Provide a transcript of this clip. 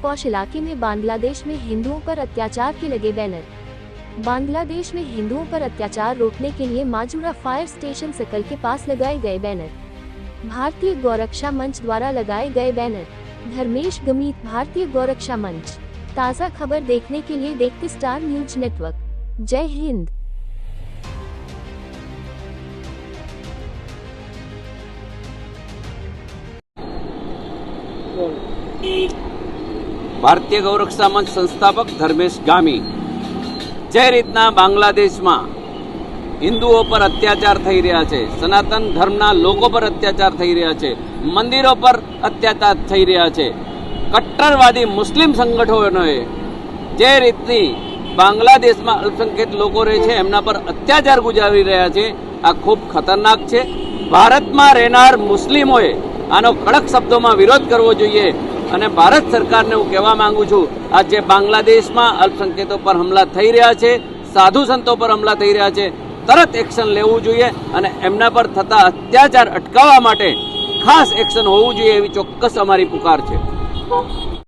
पौष इलाके में बांग्लादेश में हिंदुओं पर अत्याचार के लगे बैनर। बांग्लादेश में हिंदुओं पर अत्याचार रोकने के लिए माजूरा फायर स्टेशन सकल के पास लगाए गए बैनर। भारतीय गौरक्षा मंच द्वारा लगाए गए बैनर। धर्मेश गमीत, भारतीय गौरक्षा मंच। ताज़ा खबर देखने के लिए देखते स्टार न्यूज नेटवर्क। जय हिंद। ભારતીય ગૌરક્ષા મંચ સંસ્થાપક ધર્મેશ ગામી જે રીતના બાંગ્લાદેશમાં હિન્દુઓ પર અત્યાચાર થઈ રહ્યા છે, સનાતન ધર્મના લોકો પર અત્યાચાર થઈ રહ્યા છે, મંદિરો પર અત્યાચાર થઈ રહ્યા છે, કટ્ટરવાદી મુસ્લિમ સંગઠનોએ જે રીતની બાંગ્લાદેશમાં અલ્પસંખ્યક લોકો રહે છે એમના પર અત્યાચાર ગુજારી રહ્યા છે, આ ખૂબ ખતરનાક છે। ભારતમાં રહેનાર મુસ્લિમોએ આનો કડક શબ્દોમાં વિરોધ કરવો જોઈએ અને ભારત સરકારને હું કહેવા માંગુ છું, આ જે બાંગ્લાદેશમાં અલ્પસંખ્યકો પર હુમલા થઈ રહ્યા છે, સાધુ સંતો પર હુમલા થઈ રહ્યા છે, તરત એક્શન લેવું જોઈએ અને એમના પર થતા અત્યાચાર અટકાવવા માટે ખાસ એક્શન હોવું જોઈએ એવી ચોક્કસ અમારી પુકાર છે।